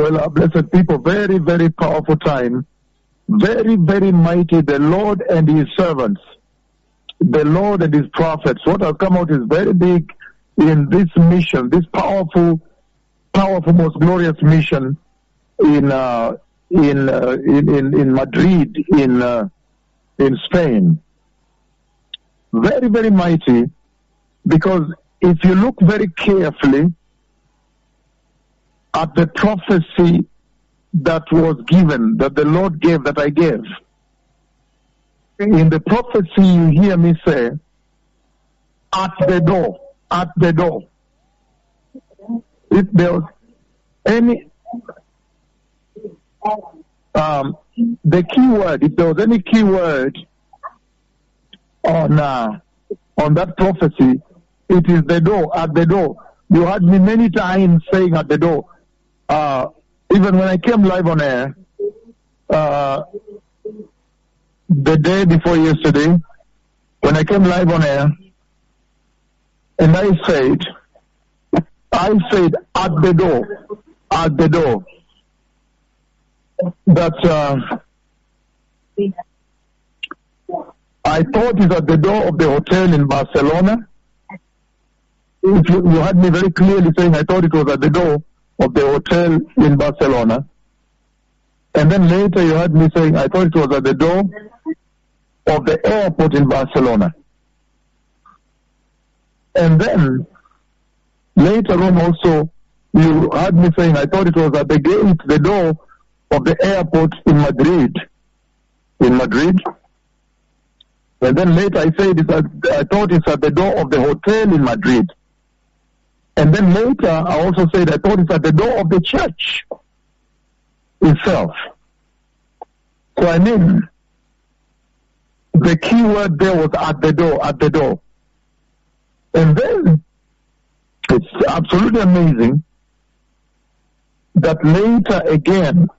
Well, blessed people, very, very powerful time. Very, very mighty, the Lord and his servants. The Lord and his prophets. What has come out is very big in this mission, this powerful, most glorious mission in Madrid, in Spain. Very, very mighty, because if you look very carefully at the prophecy that was given, that the Lord gave, that I gave, in the prophecy you hear me say, at the door. If there was any, the key word, if there was any key word on that prophecy, it is the door, at the door. You heard me many times saying at the door. Even when I came live on air, the day before yesterday, when I came live on air, and I said at the door, that I thought it's at the door of the hotel in Barcelona. If you had me very clearly saying I thought it was at the door of the hotel in Barcelona. And then later you heard me saying I thought it was at the door of the airport in Barcelona. And then later on also you heard me saying I thought it was at the gate, the door of the airport in Madrid. And then later I said I thought it's at the door of the hotel in Madrid. And then later I also said I thought it's at the door of the church itself. So I mean, the key word there was at the door. And then it's absolutely amazing that later again,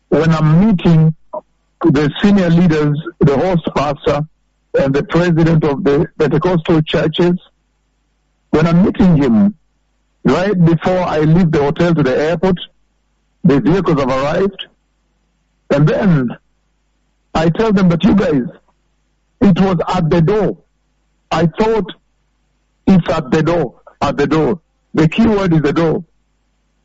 when I'm meeting the senior leaders, the host pastor, and the president of the Pentecostal churches, when I'm meeting him, right before I leave the hotel to the airport, the vehicles have arrived, and then I tell them that you guys, it was at the door. I thought it's at the door. The key word is the door,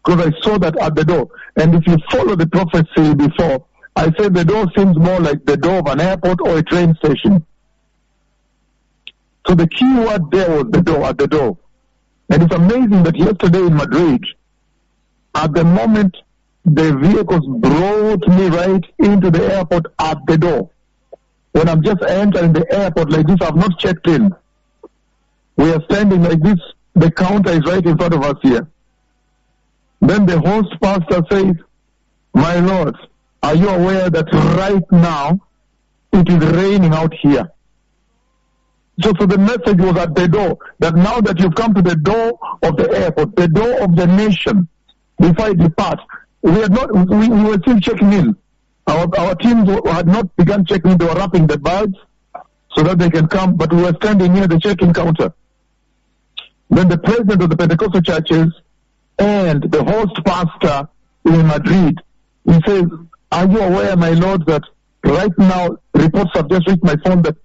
because I saw that at the door. And if you follow the prophecy before, I said the door seems more like the door of an airport or a train station. So the key word there was the door, at the door. And it's amazing that yesterday in Madrid, at the moment the vehicles brought me right into the airport at the door. When I'm just entering the airport like this, I've not checked in. We are standing like this, the counter is right in front of us here. Then the host pastor says, "My Lord, are you aware that right now it is raining out here?" So the message was at the door, that now that you've come to the door of the airport, the door of the nation, before I depart, we were still checking in. Our teams had not begun checking in. They were wrapping the bags so that they can come, but we were standing near the check-in counter. Then the president of the Pentecostal churches and the host pastor in Madrid, he says, "Are you aware, my Lord, that right now, reports have just reached my phone that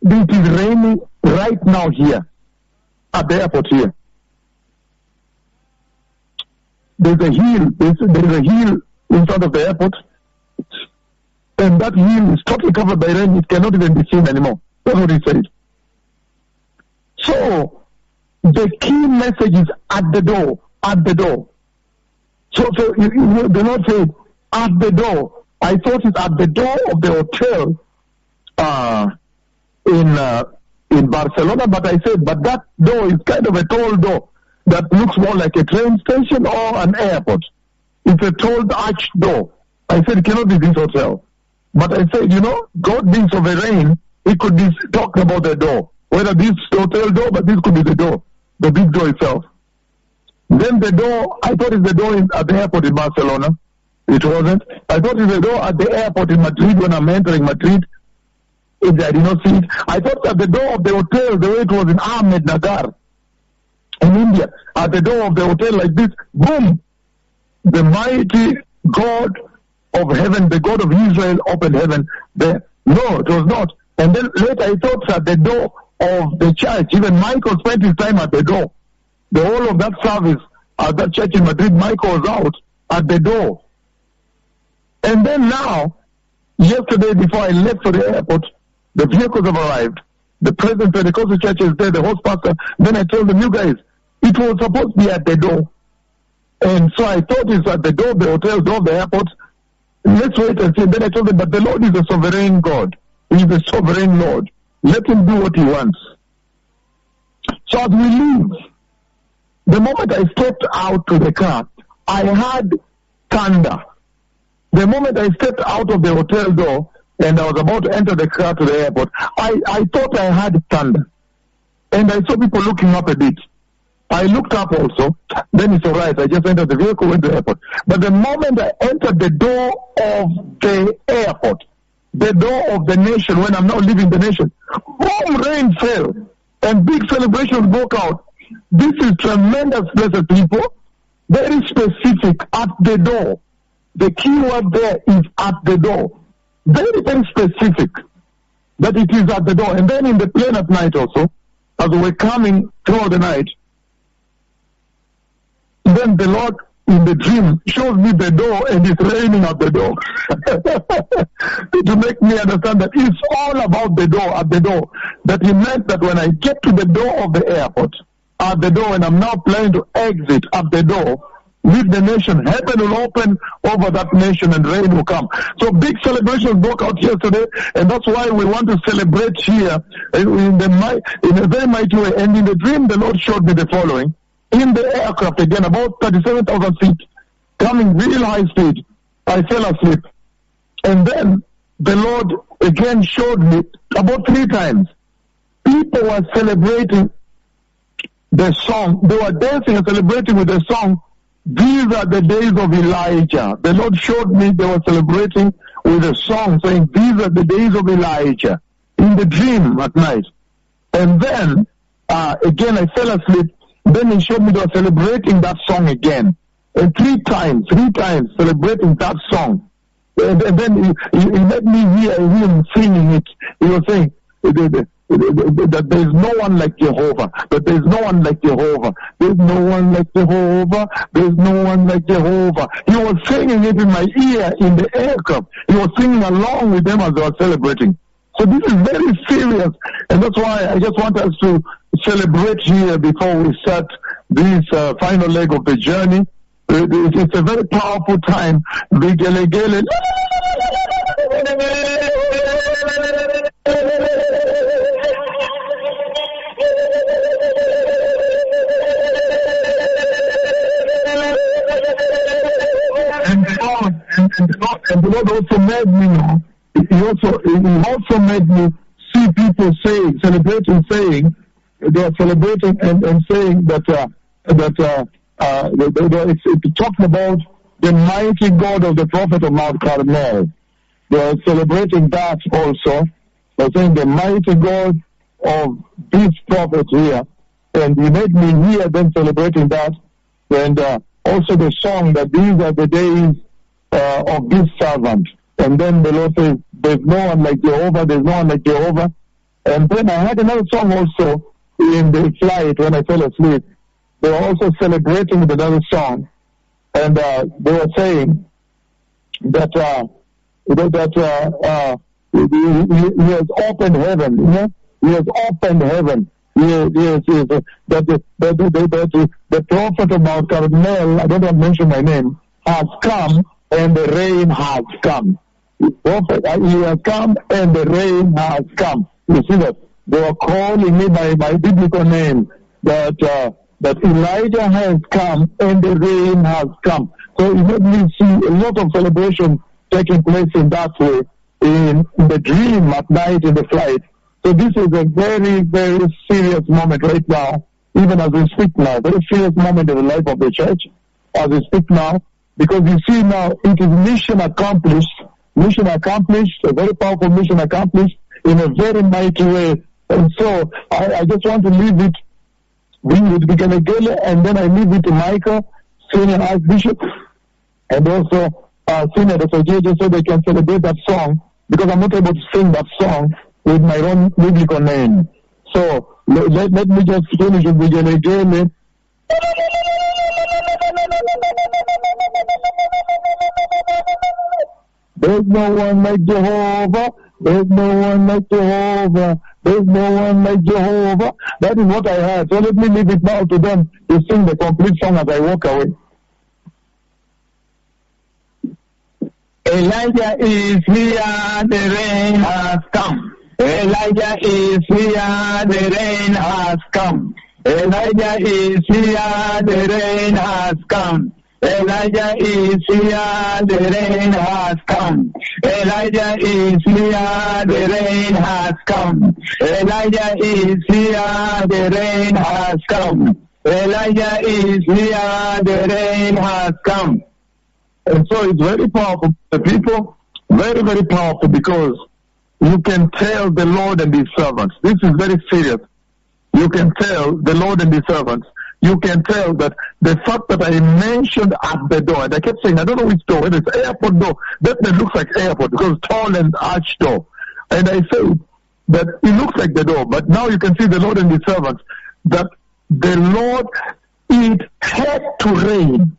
it is raining right now here, at the airport here. There's a hill in front of the airport, and that hill is totally covered by rain. It cannot even be seen anymore." That's what he said. So, the key message is at the door. So the Lord said, at the door. I thought it's at the door of the hotel, in Barcelona, but I said, but that door is kind of a tall door that looks more like a train station or an airport. It's a tall arched door. I said, it cannot be this hotel. But I said, God being sovereign, He could be talking about the door. Whether this hotel door, but this could be the door, the big door itself. Then the door, I thought it's the door at the airport in Barcelona. It wasn't. I thought it's the door at the airport in Madrid when I'm entering Madrid. I did not see it. I thought at the door of the hotel, the way it was in Ahmednagar in India, at the door of the hotel like this, boom, the mighty God of heaven, the God of Israel opened heaven. No, it was not. And then later I thought at the door of the church, even Michael spent his time at the door. The whole of that service at that church in Madrid, Michael was out at the door. And then now, yesterday before I left for the airport, the vehicles have arrived. The president of the Pentecostal church is there, the host pastor. Then I told them, you guys, it was supposed to be at the door. And so I thought it's at the door of the hotel, door of the airport. Let's wait and see. And then I told them, but the Lord is a sovereign God. He is a sovereign Lord. Let him do what he wants. So as we leave, the moment I stepped out to the car, I had thunder. The moment I stepped out of the hotel door and I was about to enter the car to the airport, I thought I had thunder. And I saw people looking up a bit. I looked up also. Then it's all right. I just entered the vehicle, went to the airport. But the moment I entered the door of the airport, the door of the nation, when I'm now leaving the nation, boom, rain fell. And big celebrations broke out. This is tremendous, blessed people. Very specific, at the door. The key word there is at the door. Very, very specific that it is at the door. And then in the plane at night also, as we were coming through the night, then the Lord in the dream shows me the door and it's raining at the door. To make me understand that it's all about the door, at the door. That he meant that when I get to the door of the airport, at the door, and I'm now planning to exit at the door, leave the nation, heaven will open over that nation and rain will come. So big celebrations broke out yesterday, and that's why we want to celebrate here in a very mighty way. And in the dream, the Lord showed me the following. In the aircraft, again, about 37,000 feet, coming real high speed, I fell asleep. And then the Lord again showed me about 3 times. People were celebrating the song. They were dancing and celebrating with the song, "These are the days of Elijah." The Lord showed me they were celebrating with a song saying, "These are the days of Elijah," in the dream at night. And then, again, I fell asleep. Then he showed me they were celebrating that song again. And 3 times celebrating that song. And then he made me hear him singing it. He was saying that there is no one like Jehovah. That there is no one like Jehovah. There is no one like Jehovah. There is no one like Jehovah. He was singing it in my ear in the aircraft. He was singing along with them as they were celebrating. So this is very serious. And that's why I just want us to celebrate here before we start this final leg of the journey. It's a very powerful time. And the Lord also made me know. He also made me see people celebrating, saying they are celebrating and saying that it's talking about the mighty God of the prophet of Mount Carmel. They are celebrating that also. They're saying the mighty God of this prophet here. And he made me hear them celebrating that. And also the song that these are the days of this servant. And then the Lord says, there's no one like Jehovah, there's no one like Jehovah. And then I had another song also in the flight when I fell asleep. They were also celebrating with another song. And they were saying that he has opened heaven, you know? He has opened heaven. That the prophet of Mount Carmel, I don't want to mention my name, has come and the rain has come. Prophet, he has come and the rain has come. You see that? They were calling me by my biblical name, that Elijah has come and the rain has come. So it made me see a lot of celebration taking place in that way, in the dream at night in the flight. So this is a very, very serious moment right now, even as we speak now, very serious moment in the life of the church as we speak now, because you see now it is mission accomplished, a very powerful mission accomplished in a very mighty way. And so I just want to leave it with Biganagele, and then I leave it to Michael, Senior Archbishop, and also Senior Dr. JJ, so they can celebrate that song, because I'm not able to sing that song with my own biblical name. So let me just finish with the Gele. There's no one like Jehovah. There's no one like Jehovah. There's no one like Jehovah. That is what I heard. So let me leave it now to them to sing the complete song as I walk away. Elijah is here, the rain has come. Elijah is here, the rain has come. Elijah is here, the rain has come. Elijah is here, the rain has come. Elijah is here, the rain has come. Elijah is here, the rain has come. Elijah is here, the rain has come. And so it's very powerful, the people, very, very powerful, because you can tell the Lord and his servants. This is very serious. You can tell the Lord and his servants. You can tell that the fact that I mentioned at the door, and I kept saying, I don't know which door, whether it's airport door, that looks like airport because it's tall and arched door. And I said that it looks like the door, but now you can see the Lord and his servants, that the Lord, it had to rain.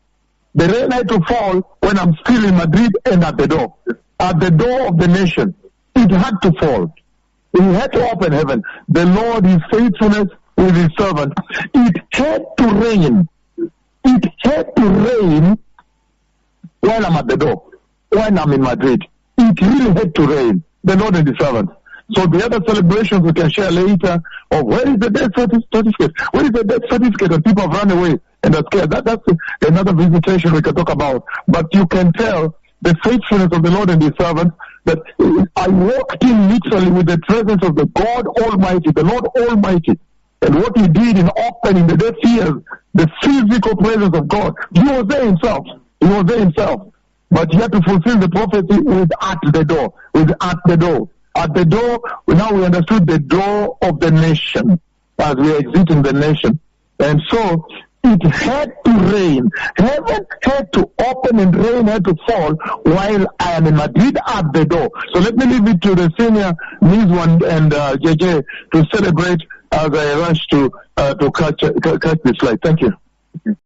The rain had to fall when I'm still in Madrid and at the door of the nation. It had to fall. He had to open heaven. The Lord, his faithfulness with his servant. It had to rain. It had to rain while I'm at the door, when I'm in Madrid. It really had to rain. The Lord and his servant. So the other celebrations we can share later of where is the death certificate? Where is the death certificate? And people have run away and are scared. That's another visitation we can talk about. But you can tell the faithfulness of the Lord and his servant, that I walked in literally with the presence of the God Almighty, the Lord Almighty. And what he did in opening the deaf ears, the physical presence of God, he was there himself. He was there himself. But he had to fulfill the prophecy with at the door. With at the door. At the door, now we understood the door of the nation as we exit in the nation. And so it had to rain. Heaven had to open and rain had to fall while I am in Madrid at the door. So let me leave it to the senior Nizwan and JJ to celebrate as I rush to catch this flight. Thank you.